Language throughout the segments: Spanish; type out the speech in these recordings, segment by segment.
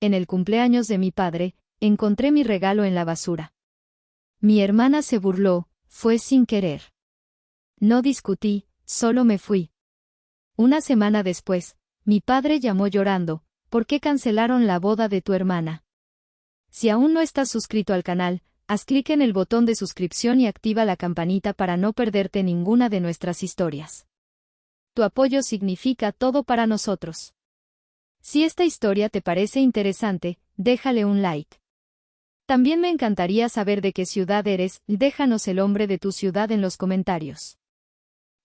en el cumpleaños de mi padre, encontré mi regalo en la basura. Mi hermana se burló, fue sin querer. No discutí, solo me fui. Una semana después, mi padre llamó llorando, ¿por qué cancelaron la boda de tu hermana? Si aún no estás suscrito al canal, haz clic en el botón de suscripción y activa la campanita para no perderte ninguna de nuestras historias. Tu apoyo significa todo para nosotros. Si esta historia te parece interesante, déjale un like. También me encantaría saber de qué ciudad eres, déjanos el nombre de tu ciudad en los comentarios.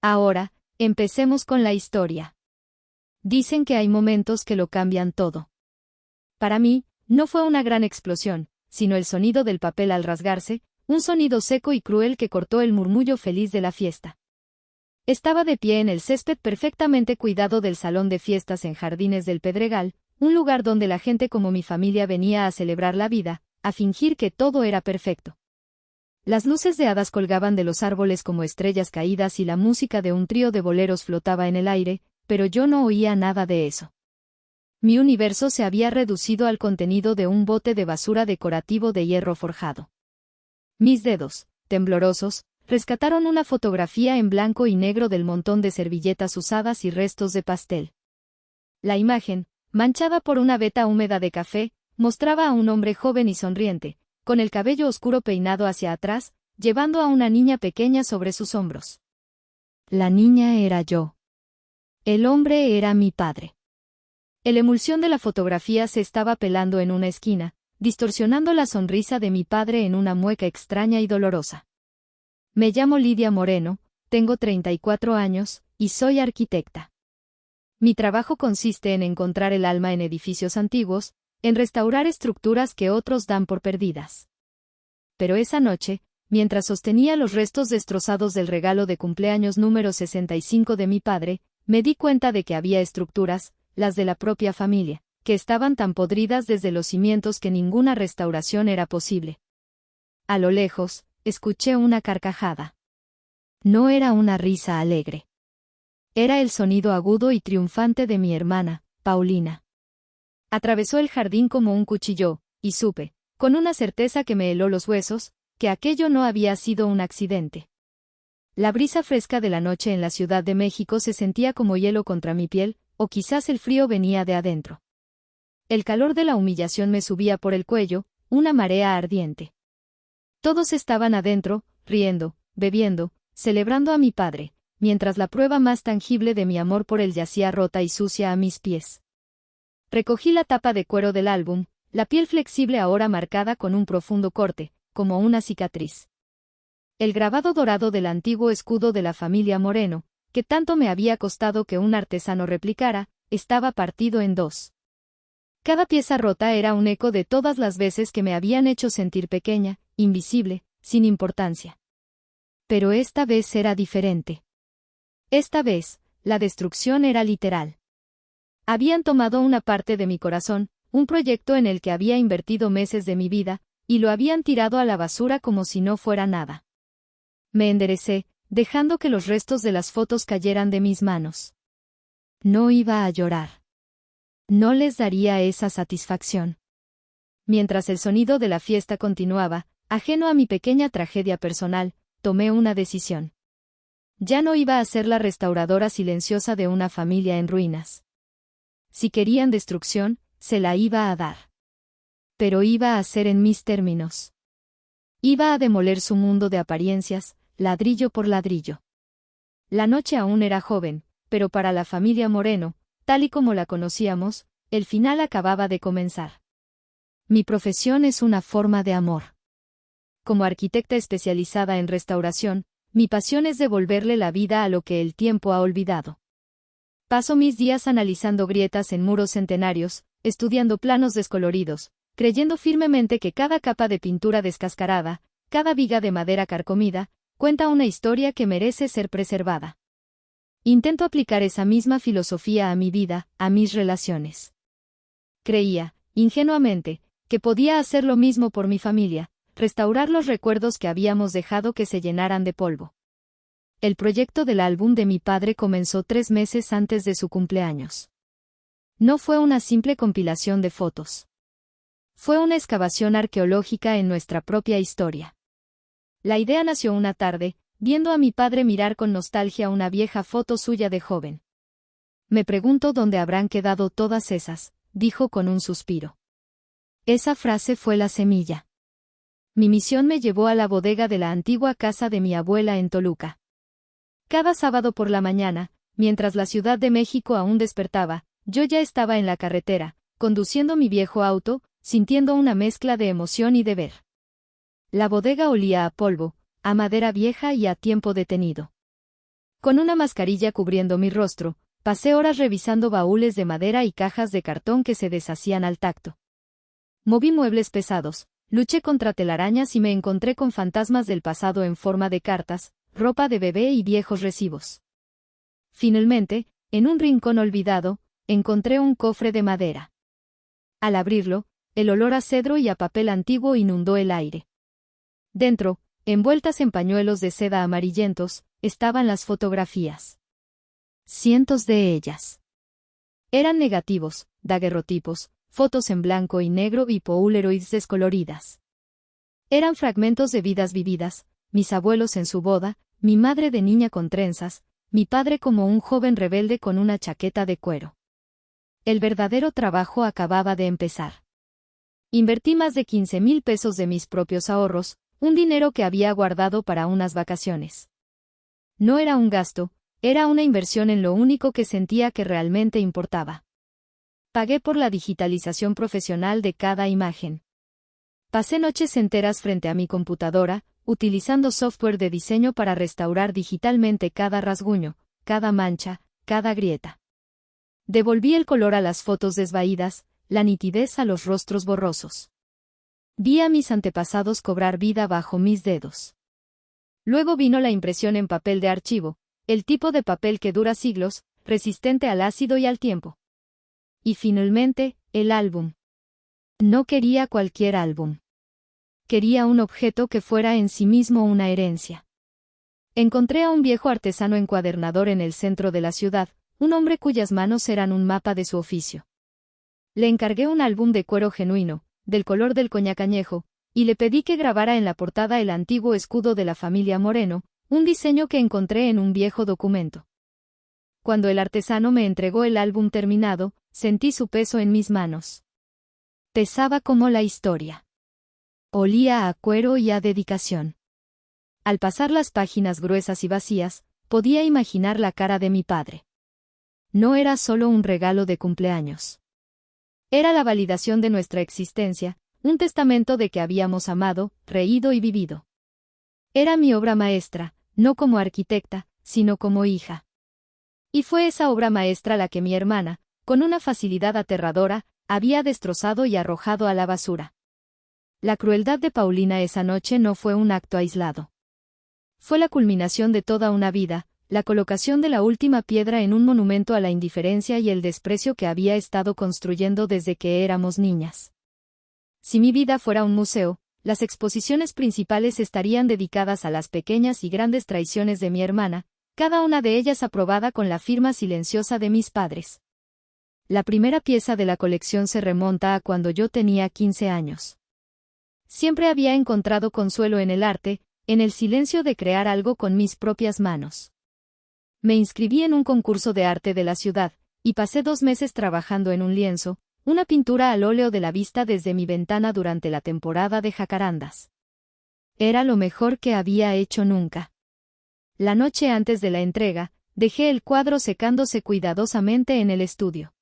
Ahora, empecemos con la historia. Dicen que hay momentos que lo cambian todo. Para mí, no fue una gran explosión, sino el sonido del papel al rasgarse, un sonido seco y cruel que cortó el murmullo feliz de la fiesta. Estaba de pie en el césped perfectamente cuidado del salón de fiestas en Jardines del Pedregal, un lugar donde la gente como mi familia venía a celebrar la vida, a fingir que todo era perfecto. Las luces de hadas colgaban de los árboles como estrellas caídas y la música de un trío de boleros flotaba en el aire, pero yo no oía nada de eso. Mi universo se había reducido al contenido de un bote de basura decorativo de hierro forjado. Mis dedos, temblorosos, rescataron una fotografía en blanco y negro del montón de servilletas usadas y restos de pastel. La imagen, manchada por una veta húmeda de café, mostraba a un hombre joven y sonriente, con el cabello oscuro peinado hacia atrás, llevando a una niña pequeña sobre sus hombros. La niña era yo. El hombre era mi padre. La emulsión de la fotografía se estaba pelando en una esquina, distorsionando la sonrisa de mi padre en una mueca extraña y dolorosa. Me llamo Lidia Moreno, tengo 34 años, y soy arquitecta. Mi trabajo consiste en encontrar el alma en edificios antiguos, en restaurar estructuras que otros dan por perdidas. Pero esa noche, mientras sostenía los restos destrozados del regalo de cumpleaños número 65 de mi padre, me di cuenta de que había estructuras, las de la propia familia, que estaban tan podridas desde los cimientos que ninguna restauración era posible. A lo lejos, escuché una carcajada. No era una risa alegre. Era el sonido agudo y triunfante de mi hermana, Paulina. Atravesó el jardín como un cuchillo, y supe, con una certeza que me heló los huesos, que aquello no había sido un accidente. La brisa fresca de la noche en la Ciudad de México se sentía como hielo contra mi piel, o quizás el frío venía de adentro. El calor de la humillación me subía por el cuello, una marea ardiente. Todos estaban adentro, riendo, bebiendo, celebrando a mi padre, mientras la prueba más tangible de mi amor por él yacía rota y sucia a mis pies. Recogí la tapa de cuero del álbum, la piel flexible ahora marcada con un profundo corte, como una cicatriz. El grabado dorado del antiguo escudo de la familia Moreno, que tanto me había costado que un artesano replicara, estaba partido en dos. Cada pieza rota era un eco de todas las veces que me habían hecho sentir pequeña, invisible, sin importancia. Pero esta vez era diferente. Esta vez, la destrucción era literal. Habían tomado una parte de mi corazón, un proyecto en el que había invertido meses de mi vida, y lo habían tirado a la basura como si no fuera nada. Me enderecé, dejando que los restos de las fotos cayeran de mis manos. No iba a llorar. No les daría esa satisfacción. Mientras el sonido de la fiesta continuaba, ajeno a mi pequeña tragedia personal, tomé una decisión. Ya no iba a ser la restauradora silenciosa de una familia en ruinas. Si querían destrucción, se la iba a dar. Pero iba a ser en mis términos. Iba a demoler su mundo de apariencias, ladrillo por ladrillo. La noche aún era joven, pero para la familia Moreno, tal y como la conocíamos, el final acababa de comenzar. Mi profesión es una forma de amor. Como arquitecta especializada en restauración, mi pasión es devolverle la vida a lo que el tiempo ha olvidado. Paso mis días analizando grietas en muros centenarios, estudiando planos descoloridos, creyendo firmemente que cada capa de pintura descascarada, cada viga de madera carcomida, cuenta una historia que merece ser preservada. Intento aplicar esa misma filosofía a mi vida, a mis relaciones. Creía, ingenuamente, que podía hacer lo mismo por mi familia, restaurar los recuerdos que habíamos dejado que se llenaran de polvo. El proyecto del álbum de mi padre comenzó 3 meses antes de su cumpleaños. No fue una simple compilación de fotos. Fue una excavación arqueológica en nuestra propia historia. La idea nació una tarde, viendo a mi padre mirar con nostalgia una vieja foto suya de joven. Me pregunto dónde habrán quedado todas esas, dijo con un suspiro. Esa frase fue la semilla. Mi misión me llevó a la bodega de la antigua casa de mi abuela en Toluca. Cada sábado por la mañana, mientras la Ciudad de México aún despertaba, yo ya estaba en la carretera, conduciendo mi viejo auto, sintiendo una mezcla de emoción y deber. La bodega olía a polvo, a madera vieja y a tiempo detenido. Con una mascarilla cubriendo mi rostro, pasé horas revisando baúles de madera y cajas de cartón que se deshacían al tacto. Moví muebles pesados, luché contra telarañas y me encontré con fantasmas del pasado en forma de cartas, ropa de bebé y viejos recibos. Finalmente, en un rincón olvidado, encontré un cofre de madera. Al abrirlo, el olor a cedro y a papel antiguo inundó el aire. Dentro, envueltas en pañuelos de seda amarillentos, estaban las fotografías. Cientos de ellas. Eran negativos, daguerrotipos, fotos en blanco y negro y polaroids descoloridas. Eran fragmentos de vidas vividas, mis abuelos en su boda, mi madre de niña con trenzas, mi padre como un joven rebelde con una chaqueta de cuero. El verdadero trabajo acababa de empezar. Invertí más de 15,000 pesos de mis propios ahorros, un dinero que había guardado para unas vacaciones. No era un gasto, era una inversión en lo único que sentía que realmente importaba. Pagué por la digitalización profesional de cada imagen. Pasé noches enteras frente a mi computadora, utilizando software de diseño para restaurar digitalmente cada rasguño, cada mancha, cada grieta. Devolví el color a las fotos desvaídas, la nitidez a los rostros borrosos. Vi a mis antepasados cobrar vida bajo mis dedos. Luego vino la impresión en papel de archivo, el tipo de papel que dura siglos, resistente al ácido y al tiempo. Y finalmente, el álbum. No quería cualquier álbum. Quería un objeto que fuera en sí mismo una herencia. Encontré a un viejo artesano encuadernador en el centro de la ciudad, un hombre cuyas manos eran un mapa de su oficio. Le encargué un álbum de cuero genuino, del color del coñac añejo, y le pedí que grabara en la portada el antiguo escudo de la familia Moreno, un diseño que encontré en un viejo documento. Cuando el artesano me entregó el álbum terminado, sentí su peso en mis manos. Pesaba como la historia. Olía a cuero y a dedicación. Al pasar las páginas gruesas y vacías, podía imaginar la cara de mi padre. No era solo un regalo de cumpleaños. Era la validación de nuestra existencia, un testamento de que habíamos amado, reído y vivido. Era mi obra maestra, no como arquitecta, sino como hija. Y fue esa obra maestra la que mi hermana, con una facilidad aterradora, había destrozado y arrojado a la basura. La crueldad de Paulina esa noche no fue un acto aislado. Fue la culminación de toda una vida, la colocación de la última piedra en un monumento a la indiferencia y el desprecio que había estado construyendo desde que éramos niñas. Si mi vida fuera un museo, las exposiciones principales estarían dedicadas a las pequeñas y grandes traiciones de mi hermana, cada una de ellas aprobada con la firma silenciosa de mis padres. La primera pieza de la colección se remonta a cuando yo tenía 15 años. Siempre había encontrado consuelo en el arte, en el silencio de crear algo con mis propias manos. Me inscribí en un concurso de arte de la ciudad, y pasé 2 meses trabajando en un lienzo, una pintura al óleo de la vista desde mi ventana durante la temporada de jacarandas. Era lo mejor que había hecho nunca. La noche antes de la entrega, dejé el cuadro secándose cuidadosamente en el estudio.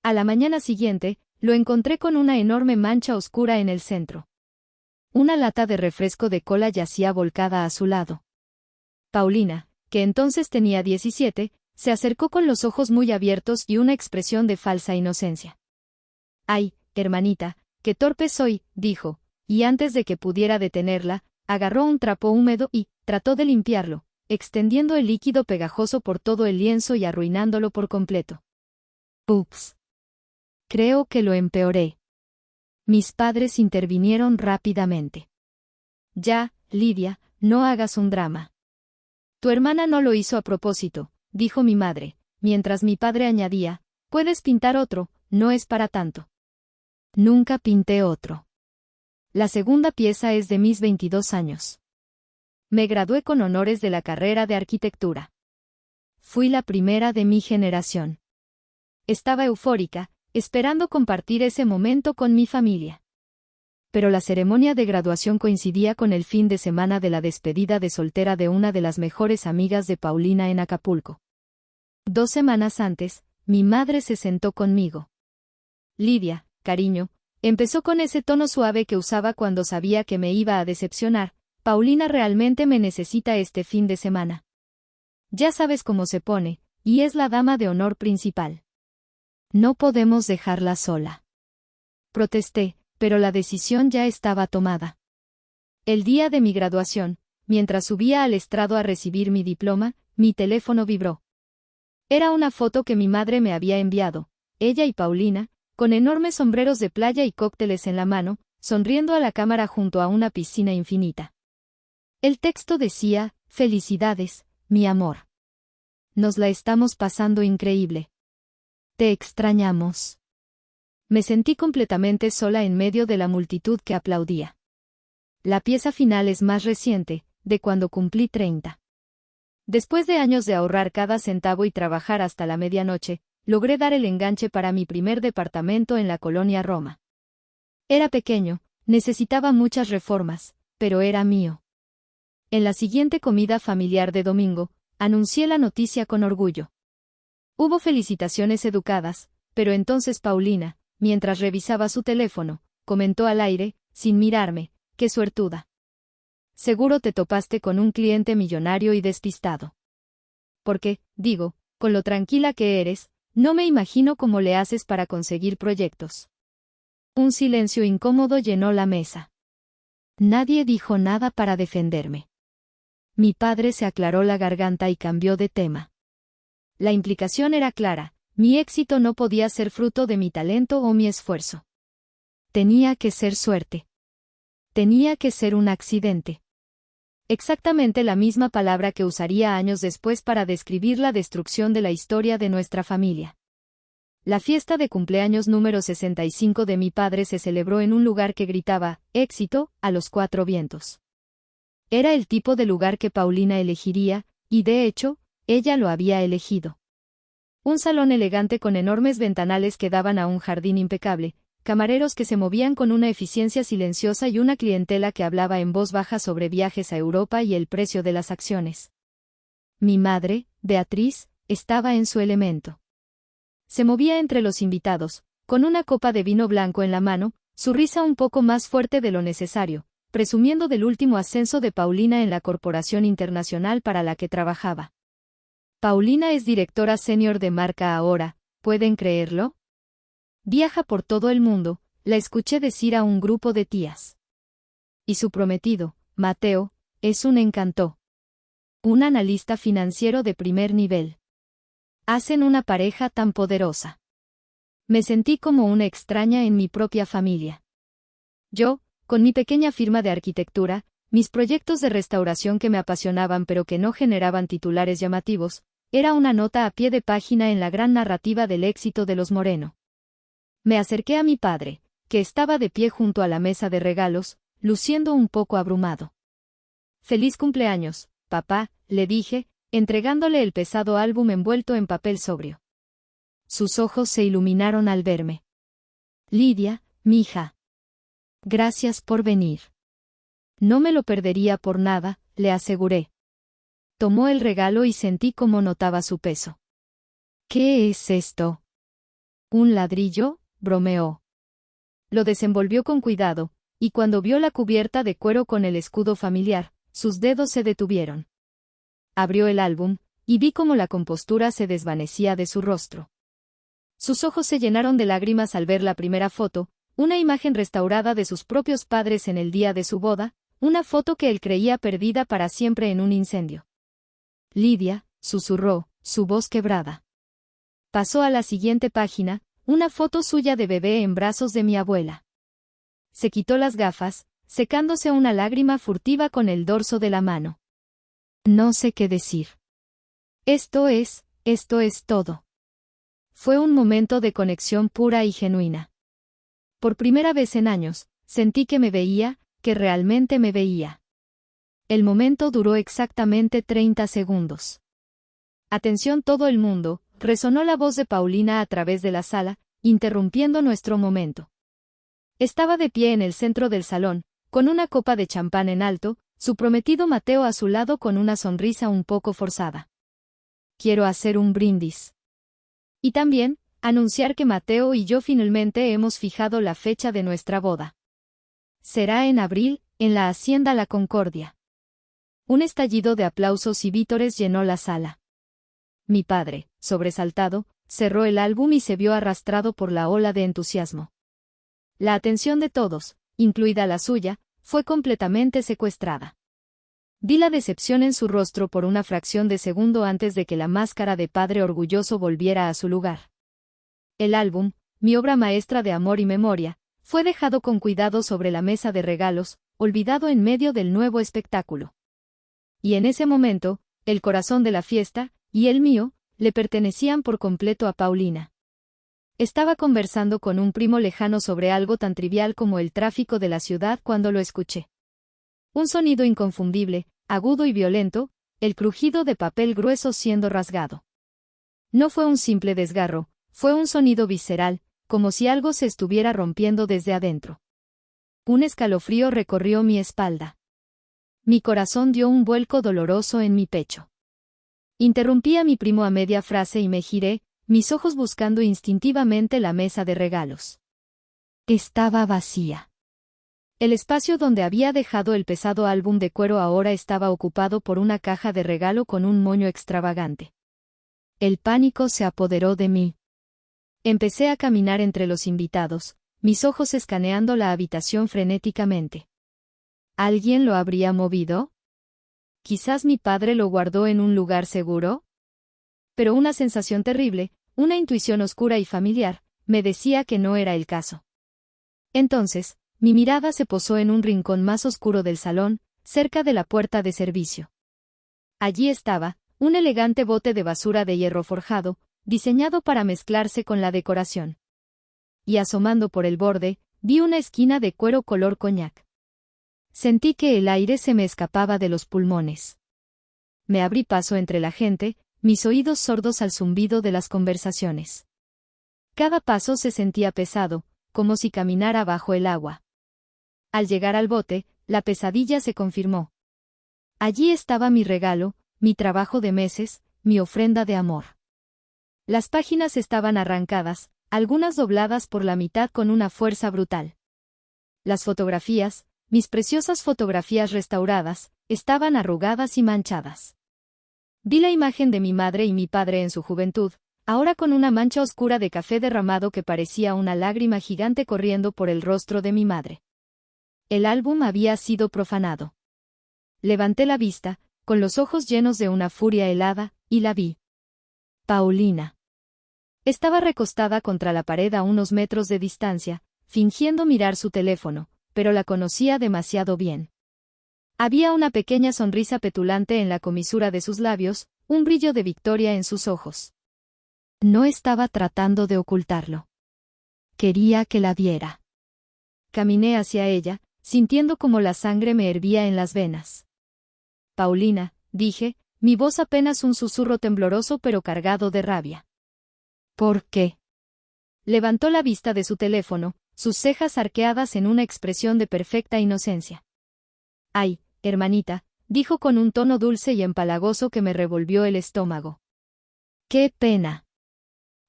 A la mañana siguiente, lo encontré con una enorme mancha oscura en el centro. Una lata de refresco de cola yacía volcada a su lado. Paulina, que entonces tenía 17, se acercó con los ojos muy abiertos y una expresión de falsa inocencia. «Ay, hermanita, qué torpe soy», dijo, y antes de que pudiera detenerla, agarró un trapo húmedo y trató de limpiarlo, extendiendo el líquido pegajoso por todo el lienzo y arruinándolo por completo. «Ups. Creo que lo empeoré». Mis padres intervinieron rápidamente. «Ya, Lidia, no hagas un drama. Tu hermana no lo hizo a propósito», dijo mi madre, mientras mi padre añadía, «puedes pintar otro, no es para tanto». Nunca pinté otro. La segunda pieza es de mis 22 años. Me gradué con honores de la carrera de arquitectura. Fui la primera de mi generación. Estaba eufórica, esperando compartir ese momento con mi familia. Pero la ceremonia de graduación coincidía con el fin de semana de la despedida de soltera de una de las mejores amigas de Paulina en Acapulco. 2 semanas antes, mi madre se sentó conmigo. Lidia, cariño, empezó con ese tono suave que usaba cuando sabía que me iba a decepcionar. Paulina realmente me necesita este fin de semana. Ya sabes cómo se pone, y es la dama de honor principal. No podemos dejarla sola. Protesté, pero la decisión ya estaba tomada. El día de mi graduación, mientras subía al estrado a recibir mi diploma, mi teléfono vibró. Era una foto que mi madre me había enviado, ella y Paulina, con enormes sombreros de playa y cócteles en la mano, sonriendo a la cámara junto a una piscina infinita. El texto decía: «Felicidades, mi amor. Nos la estamos pasando increíble. Te extrañamos». Me sentí completamente sola en medio de la multitud que aplaudía. La pieza final es más reciente, de cuando cumplí 30. Después de años de ahorrar cada centavo y trabajar hasta la medianoche, logré dar el enganche para mi primer departamento en la colonia Roma. Era pequeño, necesitaba muchas reformas, pero era mío. En la siguiente comida familiar de domingo, anuncié la noticia con orgullo. Hubo felicitaciones educadas, pero entonces Paulina, mientras revisaba su teléfono, comentó al aire, sin mirarme: «Qué suertuda. Seguro te topaste con un cliente millonario y despistado». Porque, digo, con lo tranquila que eres, no me imagino cómo le haces para conseguir proyectos. Un silencio incómodo llenó la mesa. Nadie dijo nada para defenderme. Mi padre se aclaró la garganta y cambió de tema. La implicación era clara: mi éxito no podía ser fruto de mi talento o mi esfuerzo. Tenía que ser suerte. Tenía que ser un accidente. Exactamente la misma palabra que usaría años después para describir la destrucción de la historia de nuestra familia. La fiesta de cumpleaños número 65 de mi padre se celebró en un lugar que gritaba «éxito» a los 4 vientos. Era el tipo de lugar que Paulina elegiría, y de hecho, ella lo había elegido. Un salón elegante con enormes ventanales que daban a un jardín impecable, camareros que se movían con una eficiencia silenciosa y una clientela que hablaba en voz baja sobre viajes a Europa y el precio de las acciones. Mi madre, Beatriz, estaba en su elemento. Se movía entre los invitados, con una copa de vino blanco en la mano, su risa un poco más fuerte de lo necesario, presumiendo del último ascenso de Paulina en la corporación internacional para la que trabajaba. Paulina es directora senior de marca ahora, ¿pueden creerlo? Viaja por todo el mundo, la escuché decir a un grupo de tías. Y su prometido, Mateo, es un encanto. Un analista financiero de primer nivel. Hacen una pareja tan poderosa. Me sentí como una extraña en mi propia familia. Yo, con mi pequeña firma de arquitectura, mis proyectos de restauración que me apasionaban pero que no generaban titulares llamativos, era una nota a pie de página en la gran narrativa del éxito de los Moreno. Me acerqué a mi padre, que estaba de pie junto a la mesa de regalos, luciendo un poco abrumado. «Feliz cumpleaños, papá», le dije, entregándole el pesado álbum envuelto en papel sobrio. Sus ojos se iluminaron al verme. «Lidia, mija. Gracias por venir». No me lo perdería por nada, le aseguré. Tomó el regalo y sentí cómo notaba su peso. «¿Qué es esto?» «¿Un ladrillo?», bromeó. Lo desenvolvió con cuidado, y cuando vio la cubierta de cuero con el escudo familiar, sus dedos se detuvieron. Abrió el álbum, y vi cómo la compostura se desvanecía de su rostro. Sus ojos se llenaron de lágrimas al ver la primera foto, una imagen restaurada de sus propios padres en el día de su boda, una foto que él creía perdida para siempre en un incendio. «Lidia», susurró, su voz quebrada. Pasó a la siguiente página, una foto suya de bebé en brazos de mi abuela. Se quitó las gafas, secándose una lágrima furtiva con el dorso de la mano. No sé qué decir. Esto es todo. Fue un momento de conexión pura y genuina. por primera vez en años, sentí que me veía, que realmente me veía. El momento duró exactamente 30 segundos. Atención todo el mundo, resonó la voz de Paulina a través de la sala, interrumpiendo nuestro momento. Estaba de pie en el centro del salón, con una copa de champán en alto, su prometido Mateo a su lado con una sonrisa un poco forzada. Quiero hacer un brindis. Y también, anunciar que Mateo y yo finalmente hemos fijado la fecha de nuestra boda. Será en abril, en la Hacienda La Concordia. Un estallido de aplausos y vítores llenó la sala. Mi padre, sobresaltado, cerró el álbum y se vio arrastrado por la ola de entusiasmo. La atención de todos, incluida la suya, fue completamente secuestrada. Vi la decepción en su rostro por una fracción de segundo antes de que la máscara de padre orgulloso volviera a su lugar. El álbum, mi obra maestra de amor y memoria, fue dejado con cuidado sobre la mesa de regalos, olvidado en medio del nuevo espectáculo. Y en ese momento, el corazón de la fiesta, y el mío, le pertenecían por completo a Paulina. Estaba conversando con un primo lejano sobre algo tan trivial como el tráfico de la ciudad cuando lo escuché. Un sonido inconfundible, agudo y violento, el crujido de papel grueso siendo rasgado. No fue un simple desgarro, fue un sonido visceral, como si algo se estuviera rompiendo desde adentro. Un escalofrío recorrió mi espalda. Mi corazón dio un vuelco doloroso en mi pecho. Interrumpí a mi primo a media frase y me giré, mis ojos buscando instintivamente la mesa de regalos. Estaba vacía. El espacio donde había dejado el pesado álbum de cuero ahora estaba ocupado por una caja de regalo con un moño extravagante. El pánico se apoderó de mí. Empecé a caminar entre los invitados, mis ojos escaneando la habitación frenéticamente. ¿Alguien lo habría movido? ¿Quizás mi padre lo guardó en un lugar seguro? Pero una sensación terrible, una intuición oscura y familiar, me decía que no era el caso. Entonces, mi mirada se posó en un rincón más oscuro del salón, cerca de la puerta de servicio. Allí estaba, un elegante bote de basura de hierro forjado, diseñado para mezclarse con la decoración. Y asomando por el borde, vi una esquina de cuero color coñac. Sentí que el aire se me escapaba de los pulmones. Me abrí paso entre la gente, mis oídos sordos al zumbido de las conversaciones. Cada paso se sentía pesado, como si caminara bajo el agua. Al llegar al bote, la pesadilla se confirmó. Allí estaba mi regalo, mi trabajo de meses, mi ofrenda de amor. Las páginas estaban arrancadas, algunas dobladas por la mitad con una fuerza brutal. Las fotografías, mis preciosas fotografías restauradas, estaban arrugadas y manchadas. Vi la imagen de mi madre y mi padre en su juventud, ahora con una mancha oscura de café derramado que parecía una lágrima gigante corriendo por el rostro de mi madre. El álbum había sido profanado. Levanté la vista, con los ojos llenos de una furia helada, y la vi. Paulina. Estaba recostada contra la pared a unos metros de distancia, fingiendo mirar su teléfono, pero la conocía demasiado bien. Había una pequeña sonrisa petulante en la comisura de sus labios, un brillo de victoria en sus ojos. No estaba tratando de ocultarlo. Quería que la viera. Caminé hacia ella, sintiendo como la sangre me hervía en las venas. Paulina, dije, mi voz apenas un susurro tembloroso pero cargado de rabia. ¿Por qué? Levantó la vista de su teléfono, sus cejas arqueadas en una expresión de perfecta inocencia. Ay, hermanita, dijo con un tono dulce y empalagoso que me revolvió el estómago. ¡Qué pena!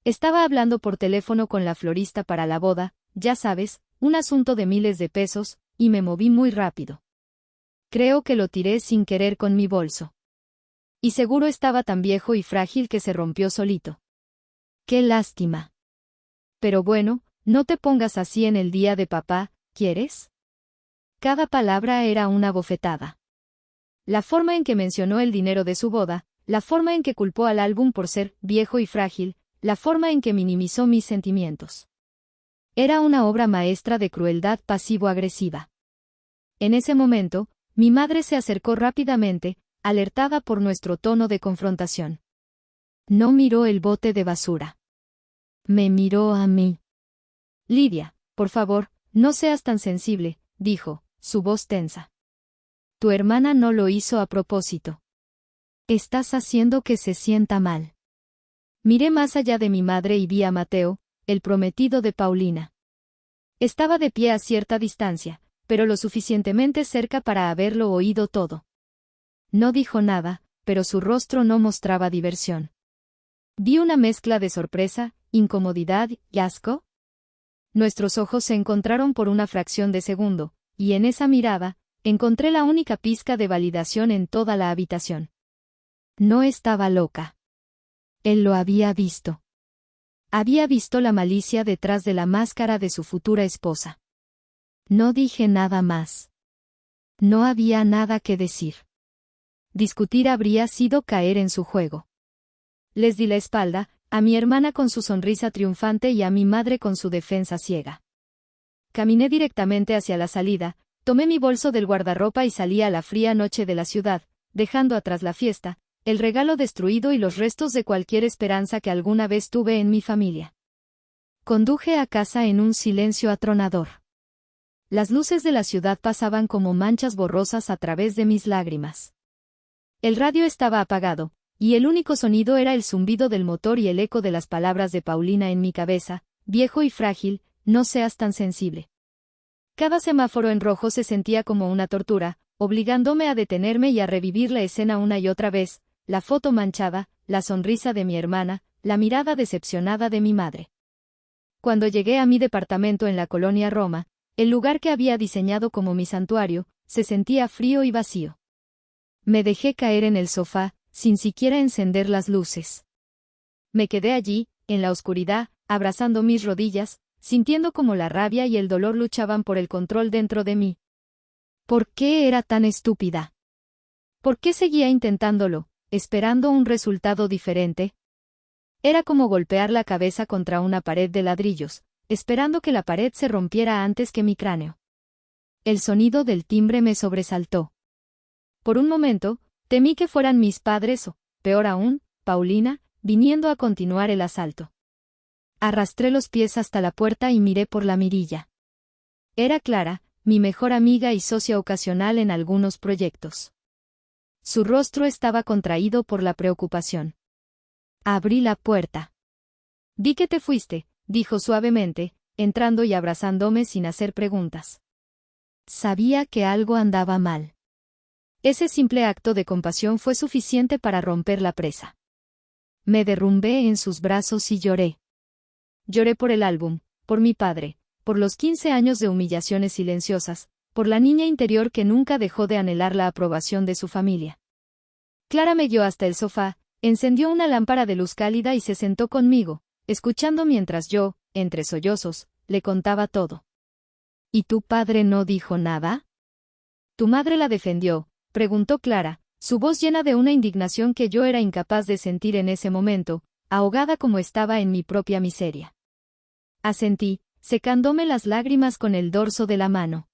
Estaba hablando por teléfono con la florista para la boda, ya sabes, un asunto de miles de pesos, y me moví muy rápido. Creo que lo tiré sin querer con mi bolso. Y seguro estaba tan viejo y frágil que se rompió solito. ¡Qué lástima! Pero bueno, no te pongas así en el día de papá, ¿quieres? Cada palabra era una bofetada. La forma en que mencionó el dinero de su boda, la forma en que culpó al álbum por ser viejo y frágil, la forma en que minimizó mis sentimientos. Era una obra maestra de crueldad pasivo-agresiva. En ese momento, mi madre se acercó rápidamente, alertada por nuestro tono de confrontación. No miró el bote de basura. Me miró a mí. Lidia, Por favor, no seas tan sensible, dijo, su voz tensa. Tu hermana no lo hizo a propósito. Estás haciendo que se sienta mal. Miré más allá de mi madre y vi a Mateo, el prometido de Paulina. Estaba de pie a cierta distancia, pero lo suficientemente cerca para haberlo oído todo. No dijo nada, pero su rostro no mostraba diversión. Vi una mezcla de sorpresa, incomodidad y asco. Nuestros ojos se encontraron por una fracción de segundo, y en esa mirada, encontré la única pizca de validación en toda la habitación. No estaba loca. Él lo había visto. Había visto la malicia detrás de la máscara de su futura esposa. No dije nada más. No había nada que decir. Discutir habría sido caer en su juego. Les di la espalda, a mi hermana con su sonrisa triunfante y a mi madre con su defensa ciega. Caminé directamente hacia la salida, tomé mi bolso del guardarropa y salí a la fría noche de la ciudad, dejando atrás la fiesta, el regalo destruido y los restos de cualquier esperanza que alguna vez tuve en mi familia. Conduje a casa en un silencio atronador. Las luces de la ciudad pasaban como manchas borrosas a través de mis lágrimas. El radio estaba apagado, y el único sonido era el zumbido del motor y el eco de las palabras de Paulina en mi cabeza: viejo y frágil, no seas tan sensible. Cada semáforo en rojo se sentía como una tortura, obligándome a detenerme y a revivir la escena una y otra vez, la foto manchada, la sonrisa de mi hermana, la mirada decepcionada de mi madre. Cuando llegué a mi departamento en la colonia Roma, el lugar que había diseñado como mi santuario, se sentía frío y vacío. Me dejé caer en el sofá, sin siquiera encender las luces. Me quedé allí, en la oscuridad, abrazando mis rodillas, sintiendo como la rabia y el dolor luchaban por el control dentro de mí. ¿Por qué era tan estúpida? ¿Por qué seguía intentándolo, esperando un resultado diferente? Era como golpear la cabeza contra una pared de ladrillos, esperando que la pared se rompiera antes que mi cráneo. El sonido del timbre me sobresaltó. Por un momento, temí que fueran mis padres o, peor aún, Paulina, viniendo a continuar el asalto. Arrastré los pies hasta la puerta y miré por la mirilla. Era Clara, mi mejor amiga y socia ocasional en algunos proyectos. Su rostro estaba contraído por la preocupación. Abrí la puerta. Vi que te fuiste, dijo suavemente, entrando y abrazándome sin hacer preguntas. Sabía que algo andaba mal. Ese simple acto de compasión fue suficiente para romper la presa. Me derrumbé en sus brazos y lloré. Lloré por el álbum, por mi padre, por los 15 años de humillaciones silenciosas, por la niña interior que nunca dejó de anhelar la aprobación de su familia. Clara me guió hasta el sofá, encendió una lámpara de luz cálida y se sentó conmigo, escuchando mientras yo, entre sollozos, le contaba todo. ¿Y tu padre no dijo nada? ¿Tu madre la defendió?, preguntó Clara, su voz llena de una indignación que yo era incapaz de sentir en ese momento, ahogada como estaba en mi propia miseria. Asentí, secándome las lágrimas con el dorso de la mano.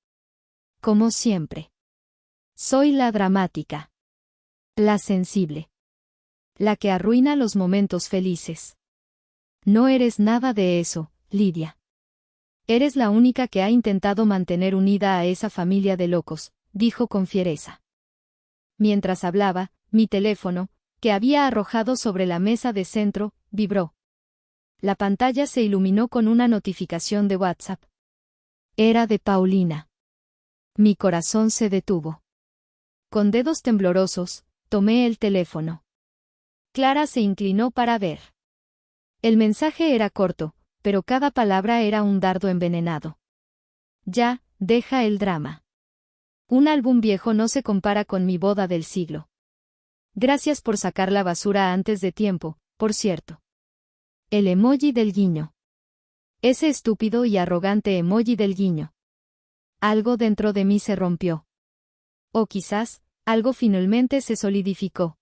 Como siempre. Soy la dramática. La sensible. La que arruina los momentos felices. No eres nada de eso, Lidia. Eres la única que ha intentado mantener unida a esa familia de locos, dijo con fiereza. Mientras hablaba, mi teléfono, que había arrojado sobre la mesa de centro, vibró. La pantalla se iluminó con una notificación de WhatsApp. Era de Paulina. Mi corazón se detuvo. Con dedos temblorosos, tomé el teléfono. Clara se inclinó para ver. El mensaje era corto, pero cada palabra era un dardo envenenado. Ya, deja el drama. Un álbum viejo no se compara con mi boda del siglo. Gracias por sacar la basura antes de tiempo, por cierto. El emoji del guiño. Ese estúpido y arrogante emoji del guiño. Algo dentro de mí se rompió. O quizás, algo finalmente se solidificó.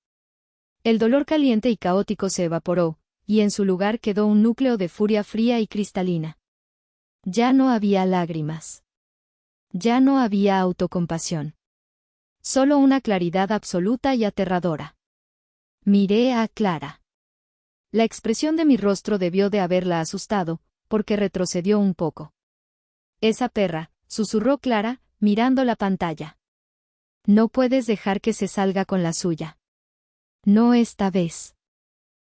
El dolor caliente y caótico se evaporó, y en su lugar quedó un núcleo de furia fría y cristalina. Ya no había lágrimas. Ya no había autocompasión. Solo una claridad absoluta y aterradora. Miré a Clara. La expresión de mi rostro debió de haberla asustado, porque retrocedió un poco. Esa perra, susurró Clara, mirando la pantalla. No puedes dejar que se salga con la suya. No esta vez.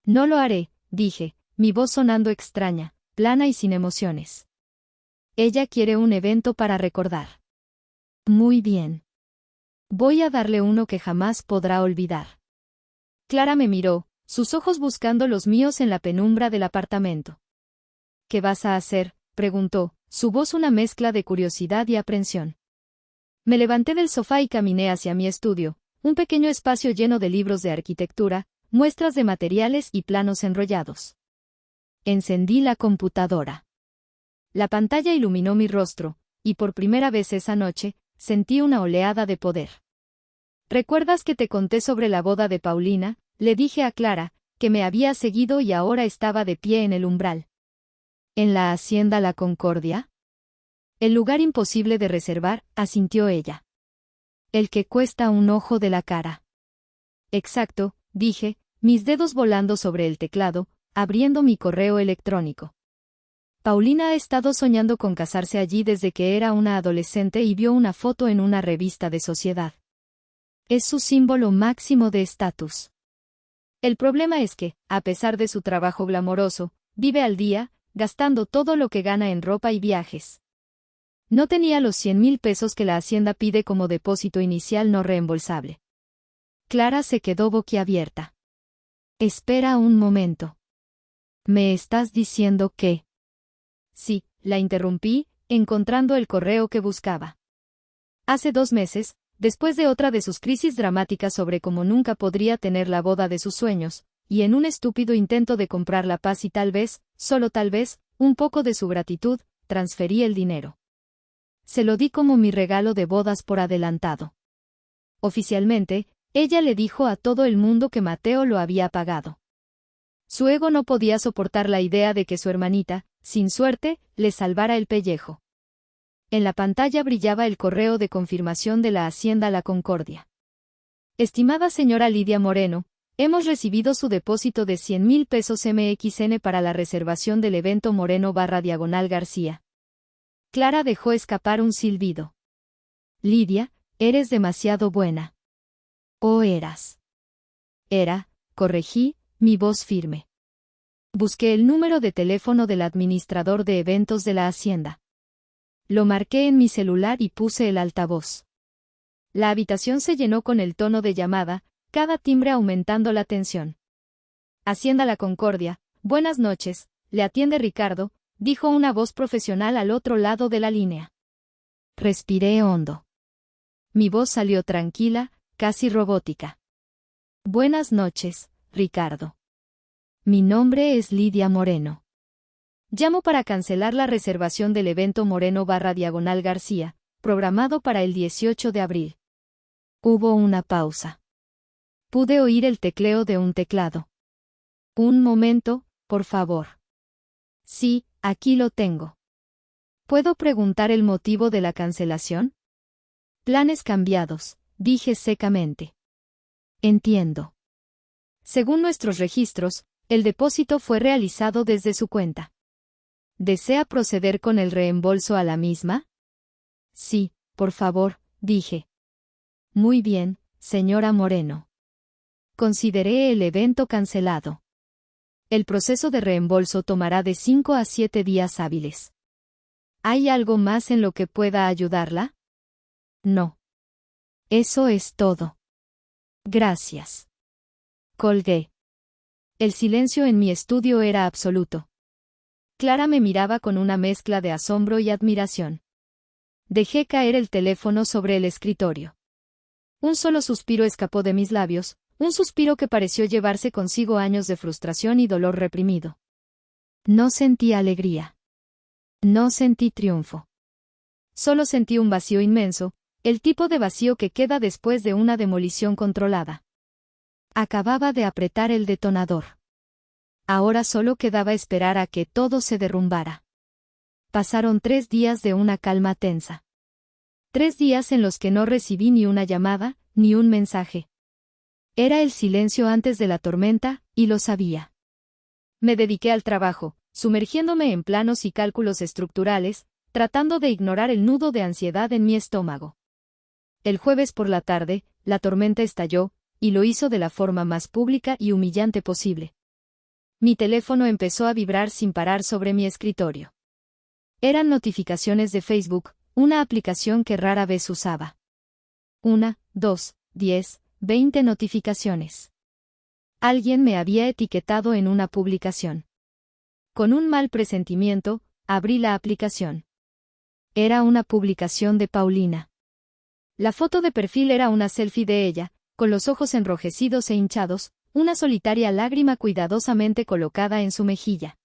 No lo haré, dije, mi voz sonando extraña, plana y sin emociones. Ella quiere un evento para recordar. Muy bien. Voy a darle uno que jamás podrá olvidar. Clara me miró, sus ojos buscando los míos en la penumbra del apartamento. ¿Qué vas a hacer?, preguntó, su voz una mezcla de curiosidad y aprensión. Me levanté del sofá y caminé hacia mi estudio, un pequeño espacio lleno de libros de arquitectura, muestras de materiales y planos enrollados. Encendí la computadora. La pantalla iluminó mi rostro, y por primera vez esa noche, sentí una oleada de poder. ¿Recuerdas que te conté sobre la boda de Paulina?, le dije a Clara, que me había seguido y ahora estaba de pie en el umbral. ¿En la hacienda La Concordia? El lugar imposible de reservar, asintió ella. El que cuesta un ojo de la cara. Exacto, dije, mis dedos volando sobre el teclado, abriendo mi correo electrónico. Paulina ha estado soñando con casarse allí desde que era una adolescente y vio una foto en una revista de sociedad. Es su símbolo máximo de estatus. El problema es que, a pesar de su trabajo glamoroso, vive al día, gastando todo lo que gana en ropa y viajes. No tenía los 100,000 pesos que la Hacienda pide como depósito inicial no reembolsable. Clara se quedó boquiabierta. Espera un momento. ¿Me estás diciendo que? Sí, la interrumpí, encontrando el correo que buscaba. Hace 2 meses, después de otra de sus crisis dramáticas sobre cómo nunca podría tener la boda de sus sueños, y en un estúpido intento de comprar la paz y tal vez, solo tal vez, un poco de su gratitud, transferí el dinero. Se lo di como mi regalo de bodas por adelantado. Oficialmente, ella le dijo a todo el mundo que Mateo lo había pagado. Su ego no podía soportar la idea de que su hermanita, sin suerte, le salvara el pellejo. En la pantalla brillaba el correo de confirmación de la Hacienda La Concordia. Estimada señora Lidia Moreno, hemos recibido su depósito de 100,000 pesos MXN para la reservación del evento Moreno/García. Clara dejó escapar un silbido. Lidia, eres demasiado buena. ¿O eras? Era, corregí, mi voz firme. Busqué el número de teléfono del administrador de eventos de la Hacienda. Lo marqué en mi celular y puse el altavoz. La habitación se llenó con el tono de llamada, cada timbre aumentando la tensión. Hacienda La Concordia, buenas noches, le atiende Ricardo, dijo una voz profesional al otro lado de la línea. Respiré hondo. Mi voz salió tranquila, casi robótica. Buenas noches, Ricardo. Mi nombre es Lidia Moreno. Llamo para cancelar la reservación del evento Moreno/García, programado para el 18 de abril. Hubo una pausa. Pude oír el tecleo de un teclado. Un momento, por favor. Sí, aquí lo tengo. ¿Puedo preguntar el motivo de la cancelación? Planes cambiados, dije secamente. Entiendo. Según nuestros registros, el depósito fue realizado desde su cuenta. ¿Desea proceder con el reembolso a la misma? Sí, por favor, dije. Muy bien, señora Moreno. Consideré el evento cancelado. El proceso de reembolso tomará de 5 a 7 días hábiles. ¿Hay algo más en lo que pueda ayudarla? No. Eso es todo. Gracias. Colgué. El silencio en mi estudio era absoluto. Clara me miraba con una mezcla de asombro y admiración. Dejé caer el teléfono sobre el escritorio. Un solo suspiro escapó de mis labios, un suspiro que pareció llevarse consigo años de frustración y dolor reprimido. No sentí alegría. No sentí triunfo. Solo sentí un vacío inmenso, el tipo de vacío que queda después de una demolición controlada. Acababa de apretar el detonador. Ahora solo quedaba esperar a que todo se derrumbara. Pasaron 3 días de una calma tensa. 3 días en los que no recibí ni una llamada, ni un mensaje. Era el silencio antes de la tormenta, y lo sabía. Me dediqué al trabajo, sumergiéndome en planos y cálculos estructurales, tratando de ignorar el nudo de ansiedad en mi estómago. El jueves por la tarde, la tormenta estalló, y lo hizo de la forma más pública y humillante posible. Mi teléfono empezó a vibrar sin parar sobre mi escritorio. Eran notificaciones de Facebook, una aplicación que rara vez usaba. 1, 2, 10, 20 notificaciones. Alguien me había etiquetado en una publicación. Con un mal presentimiento, abrí la aplicación. Era una publicación de Paulina. La foto de perfil era una selfie de ella, con los ojos enrojecidos e hinchados, una solitaria lágrima cuidadosamente colocada en su mejilla.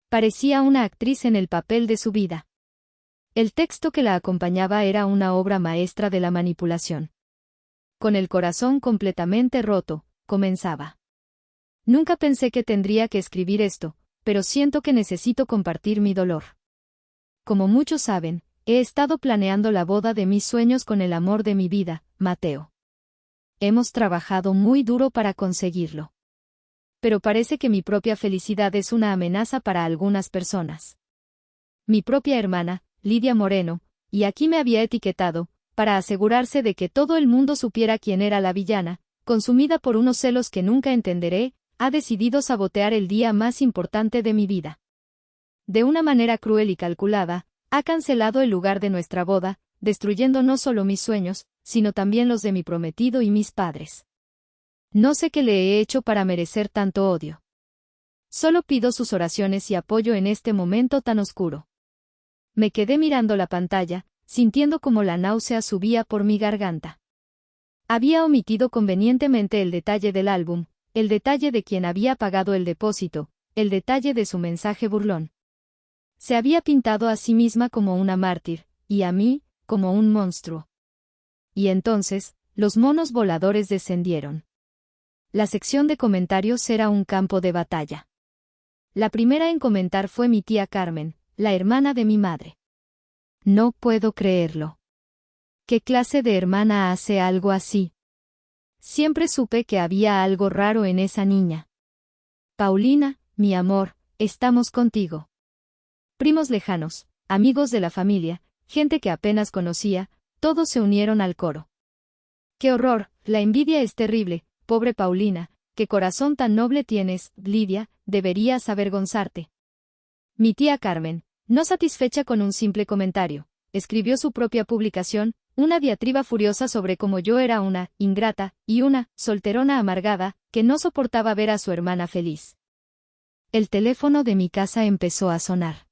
Parecía una actriz en el papel de su vida. El texto que la acompañaba era una obra maestra de la manipulación. Con el corazón completamente roto, comenzaba. Nunca pensé que tendría que escribir esto, pero siento que necesito compartir mi dolor. Como muchos saben, he estado planeando la boda de mis sueños con el amor de mi vida, Mateo. Hemos trabajado muy duro para conseguirlo. Pero parece que mi propia felicidad es una amenaza para algunas personas. Mi propia hermana, Lidia Moreno, y aquí me había etiquetado, para asegurarse de que todo el mundo supiera quién era la villana, consumida por unos celos que nunca entenderé, ha decidido sabotear el día más importante de mi vida. De una manera cruel y calculada, ha cancelado el lugar de nuestra boda, destruyendo no solo mis sueños, sino también los de mi prometido y mis padres. No sé qué le he hecho para merecer tanto odio. Solo pido sus oraciones y apoyo en este momento tan oscuro. Me quedé mirando la pantalla, sintiendo como la náusea subía por mi garganta. Había omitido convenientemente el detalle del álbum, el detalle de quien había pagado el depósito, el detalle de su mensaje burlón. Se había pintado a sí misma como una mártir, y a mí, como un monstruo. Y entonces, los monos voladores descendieron. La sección de comentarios era un campo de batalla. La primera en comentar fue mi tía Carmen, la hermana de mi madre. No puedo creerlo. ¿Qué clase de hermana hace algo así? Siempre supe que había algo raro en esa niña. Paulina, mi amor, estamos contigo. Primos lejanos, amigos de la familia, gente que apenas conocía, todos se unieron al coro. ¡Qué horror! La envidia es terrible, pobre Paulina, qué corazón tan noble tienes, Lidia, deberías avergonzarte. Mi tía Carmen, no satisfecha con un simple comentario, escribió su propia publicación, una diatriba furiosa sobre cómo yo era una ingrata y una solterona amargada, que no soportaba ver a su hermana feliz. El teléfono de mi casa empezó a sonar.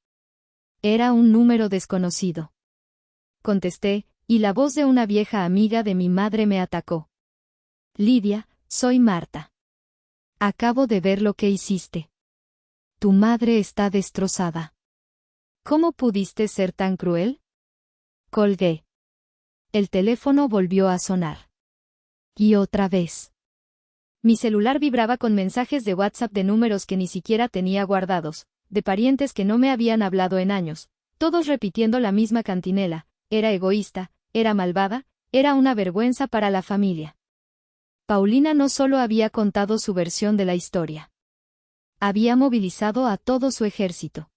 Era un número desconocido. Contesté, y la voz de una vieja amiga de mi madre me atacó. Lidia, soy Marta. Acabo de ver lo que hiciste. Tu madre está destrozada. ¿Cómo pudiste ser tan cruel? Colgué. El teléfono volvió a sonar. Y otra vez. Mi celular vibraba con mensajes de WhatsApp de números que ni siquiera tenía guardados, de parientes que no me habían hablado en años, todos repitiendo la misma cantinela: era egoísta, era malvada, era una vergüenza para la familia. Paulina no solo había contado su versión de la historia. Había movilizado a todo su ejército.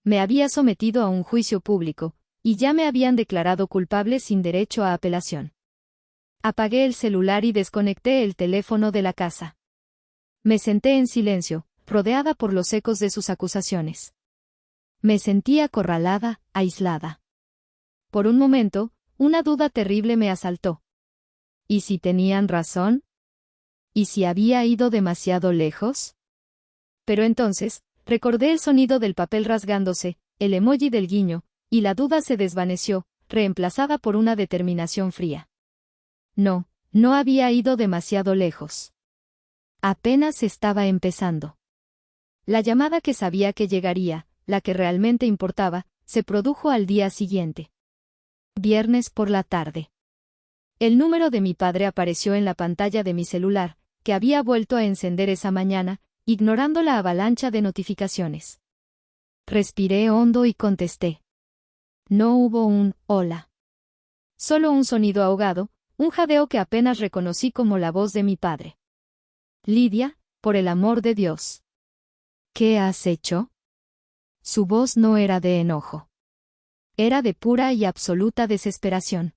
Me había sometido a un juicio público, y ya me habían declarado culpable sin derecho a apelación. Apagué el celular y desconecté el teléfono de la casa. Me senté en silencio, rodeada por los ecos de sus acusaciones. Me sentí acorralada, aislada. Por un momento, una duda terrible me asaltó. ¿Y si tenían razón? ¿Y si había ido demasiado lejos? Pero entonces, recordé el sonido del papel rasgándose, el emoji del guiño, y la duda se desvaneció, reemplazada por una determinación fría. No, no había ido demasiado lejos. Apenas estaba empezando. La llamada que sabía que llegaría, la que realmente importaba, se produjo al día siguiente. Viernes por la tarde. El número de mi padre apareció en la pantalla de mi celular, que había vuelto a encender esa mañana, ignorando la avalancha de notificaciones. Respiré hondo y contesté. No hubo un hola. Solo un sonido ahogado, un jadeo que apenas reconocí como la voz de mi padre. Lidia, por el amor de Dios. ¿Qué has hecho? Su voz no era de enojo. Era de pura y absoluta desesperación.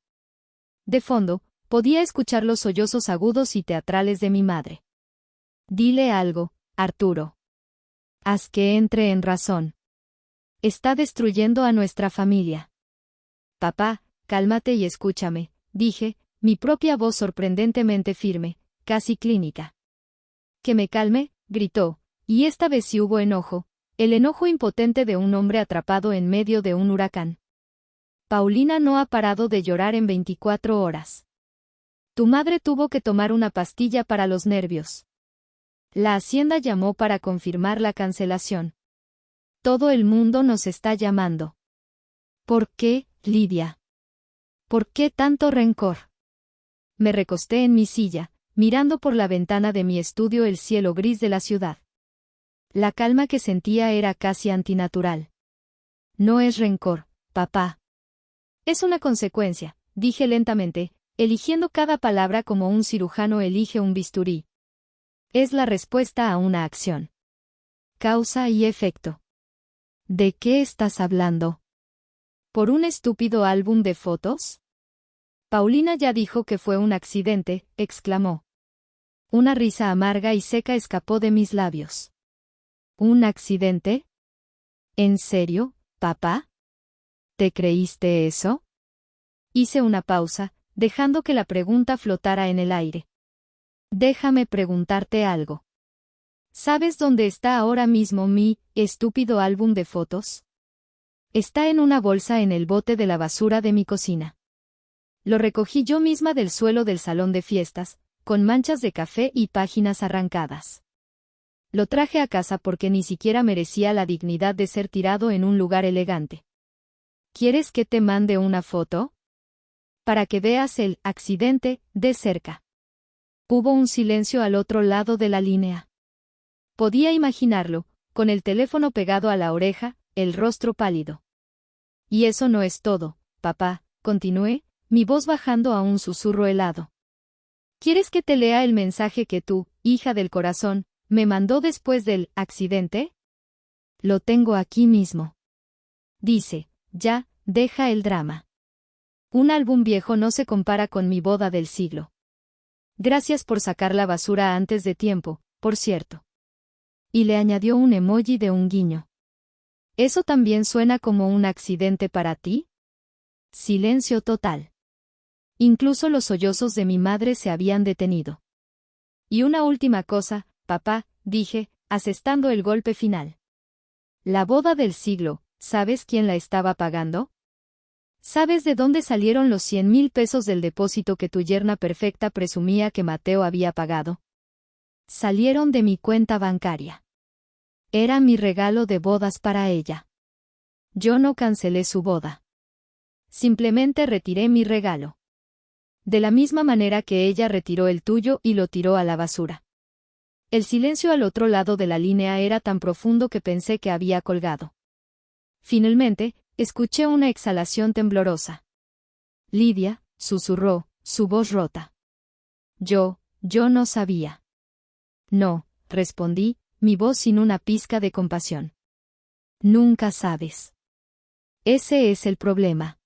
De fondo, podía escuchar los sollozos agudos y teatrales de mi madre. Dile algo, Arturo. Haz que entre en razón. Está destruyendo a nuestra familia. Papá, cálmate y escúchame, dije, mi propia voz sorprendentemente firme, casi clínica. Que me calme, gritó, y esta vez sí hubo enojo, el enojo impotente de un hombre atrapado en medio de un huracán. Paulina no ha parado de llorar en 24 horas. Tu madre tuvo que tomar una pastilla para los nervios. La Hacienda llamó para confirmar la cancelación. Todo el mundo nos está llamando. ¿Por qué, Lidia? ¿Por qué tanto rencor? Me recosté en mi silla, mirando por la ventana de mi estudio el cielo gris de la ciudad. La calma que sentía era casi antinatural. No es rencor, papá. Es una consecuencia, dije lentamente, eligiendo cada palabra como un cirujano elige un bisturí. Es la respuesta a una acción. Causa y efecto. ¿De qué estás hablando? ¿Por un estúpido álbum de fotos? Paulina ya dijo que fue un accidente, exclamó. Una risa amarga y seca escapó de mis labios. ¿Un accidente? ¿En serio, papá? ¿Te creíste eso? Hice una pausa, dejando que la pregunta flotara en el aire. Déjame preguntarte algo. ¿Sabes dónde está ahora mismo mi estúpido álbum de fotos? Está en una bolsa en el bote de la basura de mi cocina. Lo recogí yo misma del suelo del salón de fiestas, con manchas de café y páginas arrancadas. Lo traje a casa porque ni siquiera merecía la dignidad de ser tirado en un lugar elegante. ¿Quieres que te mande una foto? Para que veas el accidente de cerca. Hubo un silencio al otro lado de la línea. Podía imaginarlo, con el teléfono pegado a la oreja, el rostro pálido. Y eso no es todo, papá, continué, mi voz bajando a un susurro helado. ¿Quieres que te lea el mensaje que tú, hija del corazón, me mandó después del accidente? Lo tengo aquí mismo. Dice, ya, deja el drama. Un álbum viejo no se compara con mi boda del siglo. Gracias por sacar la basura antes de tiempo, por cierto. Y le añadió un emoji de un guiño. ¿Eso también suena como un accidente para ti? Silencio total. Incluso los sollozos de mi madre se habían detenido. Y una última cosa, papá, dije, asestando el golpe final. La boda del siglo, ¿sabes quién la estaba pagando? ¿Sabes de dónde salieron los 100,000 pesos del depósito que tu yerna perfecta presumía que Mateo había pagado? Salieron de mi cuenta bancaria. Era mi regalo de bodas para ella. Yo no cancelé su boda. Simplemente retiré mi regalo. De la misma manera que ella retiró el tuyo y lo tiró a la basura. El silencio al otro lado de la línea era tan profundo que pensé que había colgado. Finalmente, escuché una exhalación temblorosa. Lidia, susurró, su voz rota. Yo no sabía. No, respondí, mi voz sin una pizca de compasión. Nunca sabes. Ese es el problema.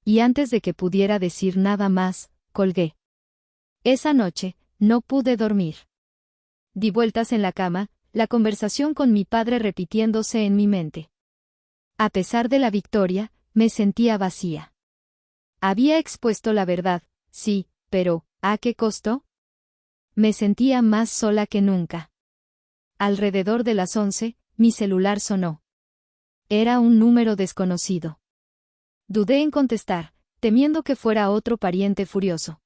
Y antes de que pudiera decir nada más, colgué. Esa noche, no pude dormir. Di vueltas en la cama, la conversación con mi padre repitiéndose en mi mente. A pesar de la victoria, me sentía vacía. Había expuesto la verdad, sí, pero, ¿a qué costo? Me sentía más sola que nunca. Alrededor de las 11, mi celular sonó. Era un número desconocido. Dudé en contestar, temiendo que fuera otro pariente furioso.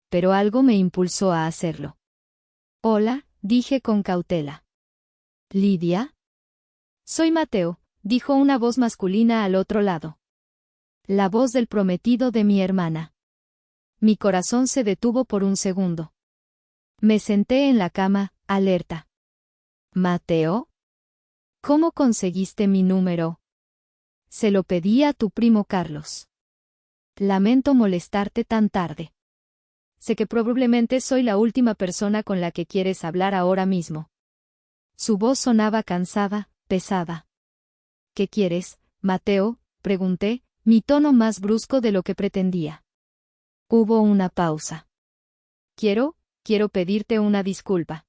Pero algo me impulsó a hacerlo. Hola, dije con cautela. ¿Lidia? Soy Mateo, dijo una voz masculina al otro lado. La voz del prometido de mi hermana. Mi corazón se detuvo por un segundo. Me senté en la cama, alerta. ¿Mateo? ¿Cómo conseguiste mi número? Se lo pedí a tu primo Carlos. Lamento molestarte tan tarde. Sé que probablemente soy la última persona con la que quieres hablar ahora mismo. Su voz sonaba cansada, pesada. ¿Qué quieres, Mateo? pregunté, mi tono más brusco de lo que pretendía. Hubo una pausa. Quiero pedirte una disculpa.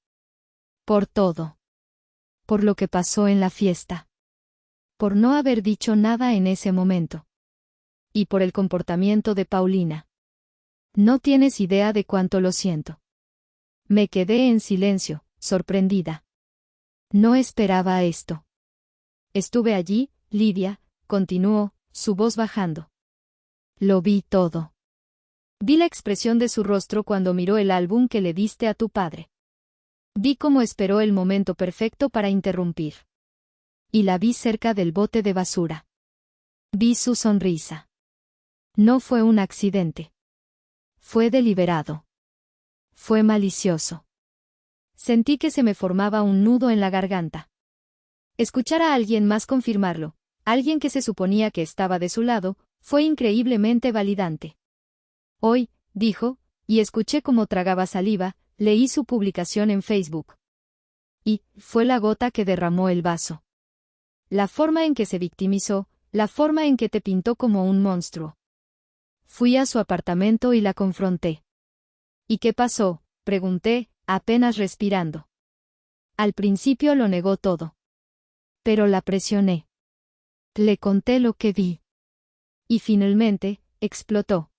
Por todo. Por lo que pasó en la fiesta. Por no haber dicho nada en ese momento. Y por el comportamiento de Paulina. No tienes idea de cuánto lo siento. Me quedé en silencio, sorprendida. No esperaba esto. Estuve allí, Lidia, continuó, su voz bajando. Lo vi todo. Vi la expresión de su rostro cuando miró el álbum que le diste a tu padre. Vi cómo esperó el momento perfecto para interrumpir. Y la vi cerca del bote de basura. Vi su sonrisa. No fue un accidente. Fue deliberado. Fue malicioso. Sentí que se me formaba un nudo en la garganta. Escuchar a alguien más confirmarlo, alguien que se suponía que estaba de su lado, fue increíblemente validante. Hoy, dijo, y escuché cómo tragaba saliva, leí su publicación en Facebook. Y fue la gota que derramó el vaso. La forma en que se victimizó, la forma en que te pintó como un monstruo. Fui a su apartamento y la confronté. ¿Y qué pasó?, pregunté, apenas respirando. Al principio lo negó todo. Pero la presioné. Le conté lo que vi. Y finalmente, explotó.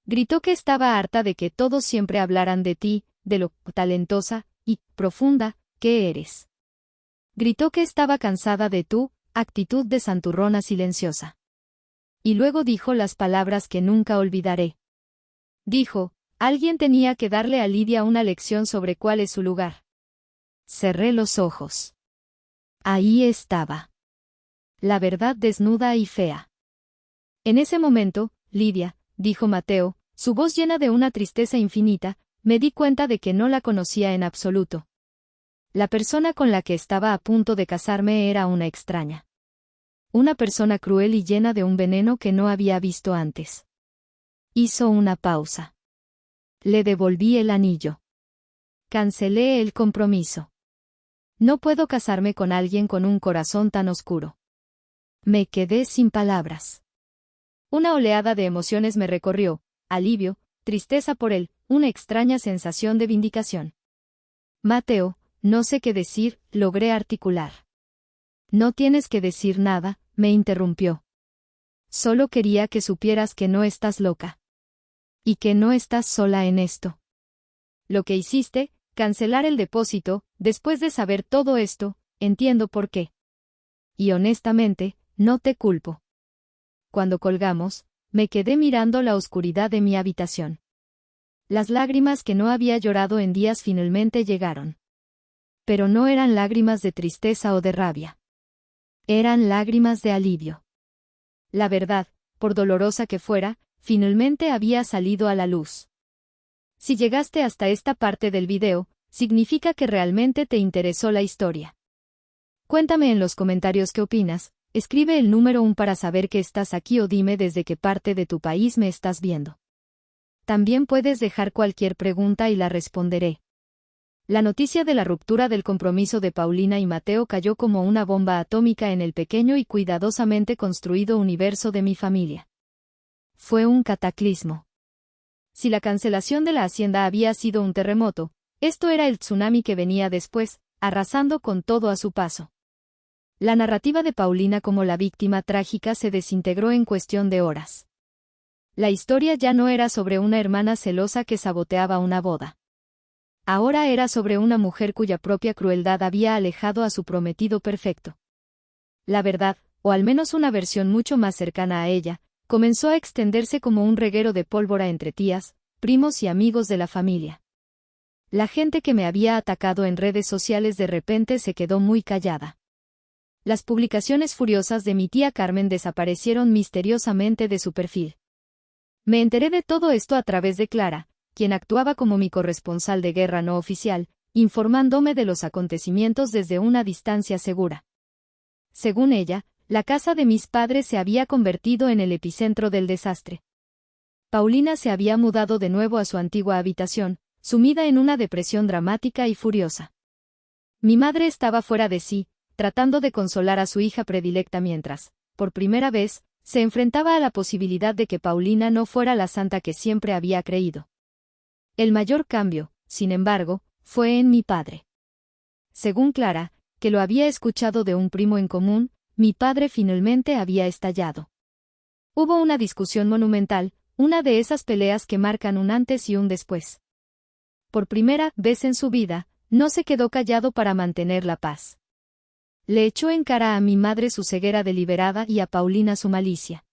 Gritó que estaba harta de que todos siempre hablaran de ti, de lo talentosa y profunda que eres. Gritó que estaba cansada de tu actitud de santurrona silenciosa. Y luego dijo las palabras que nunca olvidaré. Dijo, alguien tenía que darle a Lidia una lección sobre cuál es su lugar. Cerré los ojos. Ahí estaba. La verdad desnuda y fea. En ese momento, Lidia, dijo Mateo, su voz llena de una tristeza infinita, me di cuenta de que no la conocía en absoluto. La persona con la que estaba a punto de casarme era una extraña. Una persona cruel y llena de un veneno que no había visto antes. Hizo una pausa. Le devolví el anillo. Cancelé el compromiso. No puedo casarme con alguien con un corazón tan oscuro. Me quedé sin palabras. Una oleada de emociones me recorrió, alivio, tristeza por él, una extraña sensación de vindicación. Mateo, no sé qué decir, logré articular. No tienes que decir nada, me interrumpió. Solo quería que supieras que no estás loca. Y que no estás sola en esto. Lo que hiciste, cancelar el depósito, después de saber todo esto, entiendo por qué. Y honestamente, no te culpo. Cuando colgamos, me quedé mirando la oscuridad de mi habitación. Las lágrimas que no había llorado en días finalmente llegaron. Pero no eran lágrimas de tristeza o de rabia. Eran lágrimas de alivio. La verdad, por dolorosa que fuera, finalmente había salido a la luz. Si llegaste hasta esta parte del video, significa que realmente te interesó la historia. Cuéntame en los comentarios qué opinas, escribe el número 1 para saber que estás aquí o dime desde qué parte de tu país me estás viendo. También puedes dejar cualquier pregunta y la responderé. La noticia de la ruptura del compromiso de Paulina y Mateo cayó como una bomba atómica en el pequeño y cuidadosamente construido universo de mi familia. Fue un cataclismo. Si la cancelación de la hacienda había sido un terremoto, esto era el tsunami que venía después, arrasando con todo a su paso. La narrativa de Paulina como la víctima trágica se desintegró en cuestión de horas. La historia ya no era sobre una hermana celosa que saboteaba una boda. Ahora era sobre una mujer cuya propia crueldad había alejado a su prometido perfecto. La verdad, o al menos una versión mucho más cercana a ella, comenzó a extenderse como un reguero de pólvora entre tías, primos y amigos de la familia. La gente que me había atacado en redes sociales de repente se quedó muy callada. Las publicaciones furiosas de mi tía Carmen desaparecieron misteriosamente de su perfil. Me enteré de todo esto a través de Clara, quien actuaba como mi corresponsal de guerra no oficial, informándome de los acontecimientos desde una distancia segura. Según ella, la casa de mis padres se había convertido en el epicentro del desastre. Paulina se había mudado de nuevo a su antigua habitación, sumida en una depresión dramática y furiosa. Mi madre estaba fuera de sí, tratando de consolar a su hija predilecta mientras, por primera vez, se enfrentaba a la posibilidad de que Paulina no fuera la santa que siempre había creído. El mayor cambio, sin embargo, fue en mi padre. Según Clara, que lo había escuchado de un primo en común, mi padre finalmente había estallado. Hubo una discusión monumental, una de esas peleas que marcan un antes y un después. Por primera vez en su vida, no se quedó callado para mantener la paz. Le echó en cara a mi madre su ceguera deliberada y a Paulina su malicia.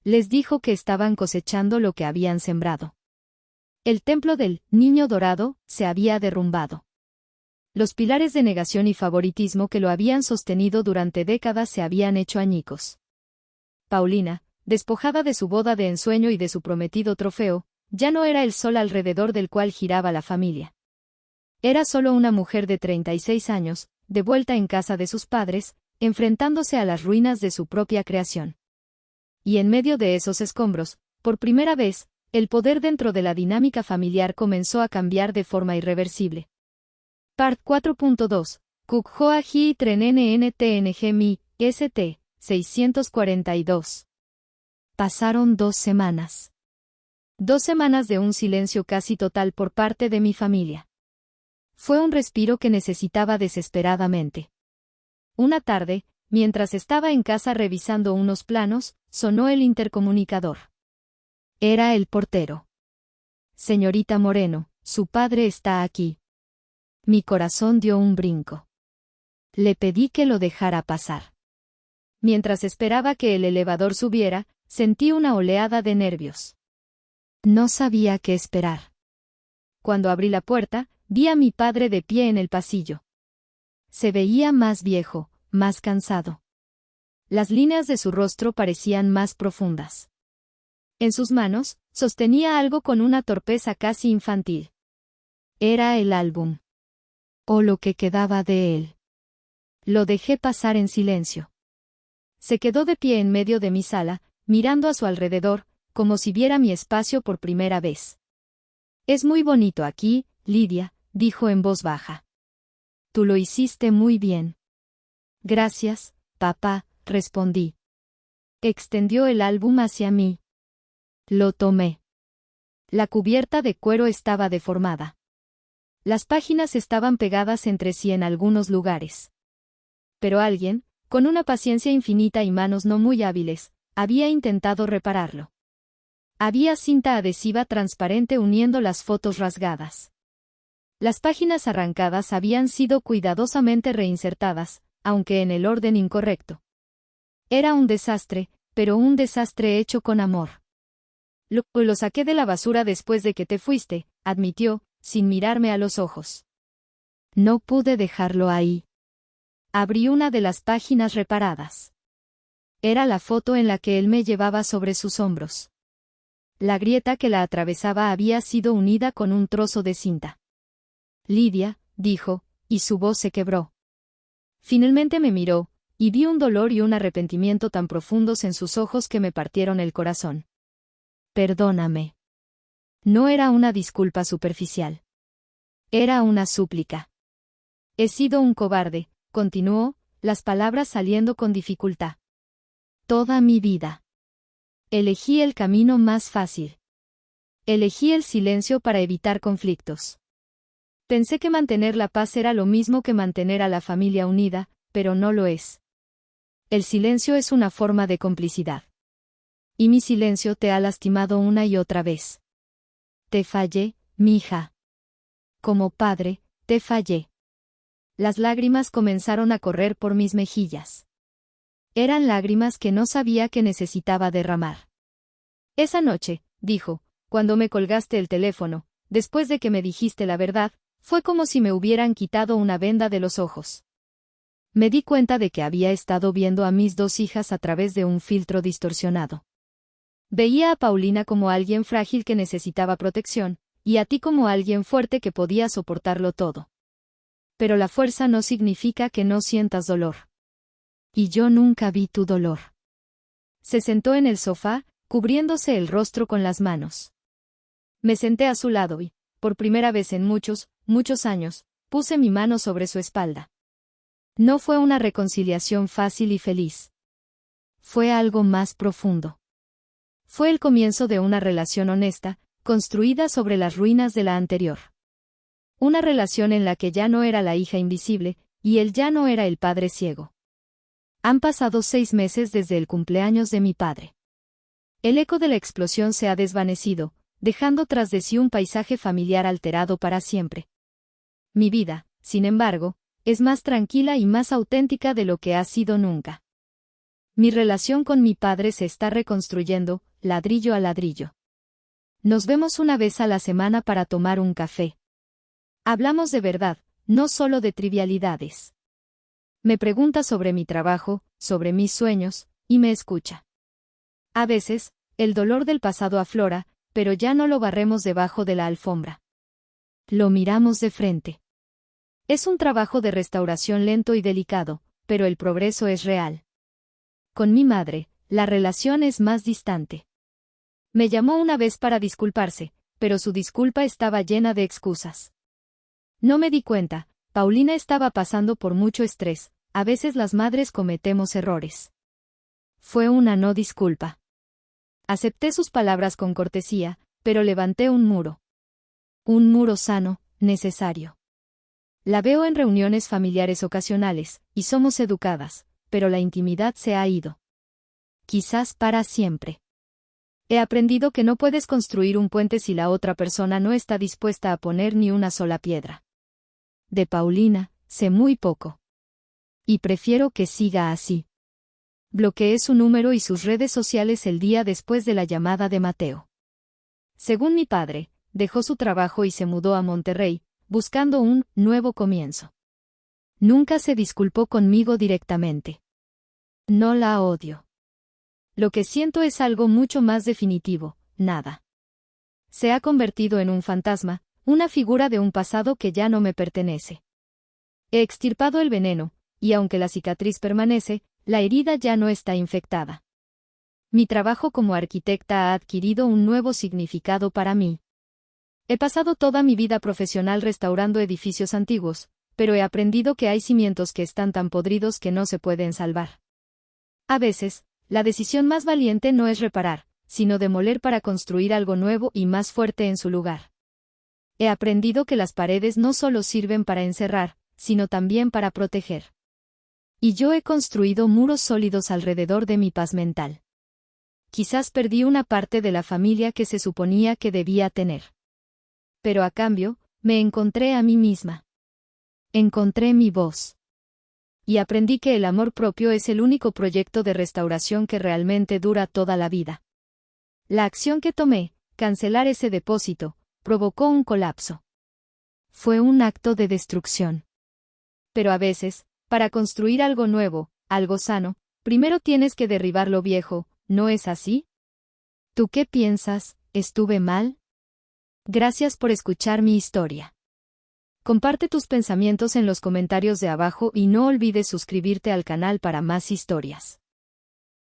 Les dijo que estaban cosechando lo que habían sembrado. El templo del Niño Dorado se había derrumbado. Los pilares de negación y favoritismo que lo habían sostenido durante décadas se habían hecho añicos. Paulina, despojada de su boda de ensueño y de su prometido trofeo, ya no era el sol alrededor del cual giraba la familia. Era solo una mujer de 36 años, de vuelta en casa de sus padres, enfrentándose a las ruinas de su propia creación. Y en medio de esos escombros, por primera vez, el poder dentro de la dinámica familiar comenzó a cambiar de forma irreversible. Part 4.2. Kukhoa Hi Trennnntng Mi, St. 642. Pasaron 2 semanas. 2 semanas de un silencio casi total por parte de mi familia. Fue un respiro que necesitaba desesperadamente. Una tarde, mientras estaba en casa revisando unos planos, sonó el intercomunicador. Era el portero. Señorita Moreno, su padre está aquí. Mi corazón dio un brinco. Le pedí que lo dejara pasar. Mientras esperaba que el elevador subiera, sentí una oleada de nervios. No sabía qué esperar. Cuando abrí la puerta, vi a mi padre de pie en el pasillo. Se veía más viejo, más cansado. Las líneas de su rostro parecían más profundas. En sus manos, sostenía algo con una torpeza casi infantil. Era el álbum. O lo que quedaba de él. Lo dejé pasar en silencio. Se quedó de pie en medio de mi sala, mirando a su alrededor, como si viera mi espacio por primera vez. Es muy bonito aquí, Lidia, dijo en voz baja. Tú lo hiciste muy bien. Gracias, papá, respondí. Extendió el álbum hacia mí. Lo tomé. La cubierta de cuero estaba deformada. Las páginas estaban pegadas entre sí en algunos lugares. Pero alguien, con una paciencia infinita y manos no muy hábiles, había intentado repararlo. Había cinta adhesiva transparente uniendo las fotos rasgadas. Las páginas arrancadas habían sido cuidadosamente reinsertadas, aunque en el orden incorrecto. Era un desastre, pero un desastre hecho con amor. Lo saqué de la basura después de que te fuiste, admitió, sin mirarme a los ojos. No pude dejarlo ahí. Abrí una de las páginas reparadas. Era la foto en la que él me llevaba sobre sus hombros. La grieta que la atravesaba había sido unida con un trozo de cinta. Lidia, dijo, y su voz se quebró. Finalmente me miró, y vi un dolor y un arrepentimiento tan profundos en sus ojos que me partieron el corazón. Perdóname. No era una disculpa superficial. Era una súplica. He sido un cobarde, continuó, las palabras saliendo con dificultad. Toda mi vida. Elegí el camino más fácil. Elegí el silencio para evitar conflictos. Pensé que mantener la paz era lo mismo que mantener a la familia unida, pero no lo es. El silencio es una forma de complicidad. Y mi silencio te ha lastimado una y otra vez. Te fallé, mi hija. Como padre, te fallé. Las lágrimas comenzaron a correr por mis mejillas. Eran lágrimas que no sabía que necesitaba derramar. Esa noche, dijo, cuando me colgaste el teléfono, después de que me dijiste la verdad, fue como si me hubieran quitado una venda de los ojos. Me di cuenta de que había estado viendo a mis 2 hijas a través de un filtro distorsionado. Veía a Paulina como alguien frágil que necesitaba protección, y a ti como alguien fuerte que podía soportarlo todo. Pero la fuerza no significa que no sientas dolor. Y yo nunca vi tu dolor. Se sentó en el sofá, cubriéndose el rostro con las manos. Me senté a su lado y, por primera vez en muchos, muchos años, puse mi mano sobre su espalda. No fue una reconciliación fácil y feliz. Fue algo más profundo. Fue el comienzo de una relación honesta, construida sobre las ruinas de la anterior. Una relación en la que ya no era la hija invisible, y él ya no era el padre ciego. Han pasado 6 meses desde el cumpleaños de mi padre. El eco de la explosión se ha desvanecido, dejando tras de sí un paisaje familiar alterado para siempre. Mi vida, sin embargo, es más tranquila y más auténtica de lo que ha sido nunca. Mi relación con mi padre se está reconstruyendo, ladrillo a ladrillo. Nos vemos una vez a la semana para tomar un café. Hablamos de verdad, no solo de trivialidades. Me pregunta sobre mi trabajo, sobre mis sueños, y me escucha. A veces, el dolor del pasado aflora, pero ya no lo barremos debajo de la alfombra. Lo miramos de frente. Es un trabajo de restauración lento y delicado, pero el progreso es real. Con mi madre, la relación es más distante. Me llamó una vez para disculparse, pero su disculpa estaba llena de excusas. No me di cuenta, Paulina estaba pasando por mucho estrés, a veces las madres cometemos errores. Fue una no disculpa. Acepté sus palabras con cortesía, pero levanté un muro. Un muro sano, necesario. La veo en reuniones familiares ocasionales, y somos educadas, pero la intimidad se ha ido. Quizás para siempre. He aprendido que no puedes construir un puente si la otra persona no está dispuesta a poner ni una sola piedra. De Paulina, sé muy poco. Y prefiero que siga así. Bloqueé su número y sus redes sociales el día después de la llamada de Mateo. Según mi padre, dejó su trabajo y se mudó a Monterrey, buscando un nuevo comienzo. Nunca se disculpó conmigo directamente. No la odio. Lo que siento es algo mucho más definitivo, nada. Se ha convertido en un fantasma, una figura de un pasado que ya no me pertenece. He extirpado el veneno, y aunque la cicatriz permanece, la herida ya no está infectada. Mi trabajo como arquitecta ha adquirido un nuevo significado para mí. He pasado toda mi vida profesional restaurando edificios antiguos, pero he aprendido que hay cimientos que están tan podridos que no se pueden salvar. A veces, la decisión más valiente no es reparar, sino demoler para construir algo nuevo y más fuerte en su lugar. He aprendido que las paredes no solo sirven para encerrar, sino también para proteger. Y yo he construido muros sólidos alrededor de mi paz mental. Quizás perdí una parte de la familia que se suponía que debía tener. Pero a cambio, me encontré a mí misma. Encontré mi voz. Y aprendí que el amor propio es el único proyecto de restauración que realmente dura toda la vida. La acción que tomé, cancelar ese depósito, provocó un colapso. Fue un acto de destrucción. Pero a veces, para construir algo nuevo, algo sano, primero tienes que derribar lo viejo, ¿no es así? ¿Tú qué piensas? ¿Estuve mal? Gracias por escuchar mi historia. Comparte tus pensamientos en los comentarios de abajo y no olvides suscribirte al canal para más historias.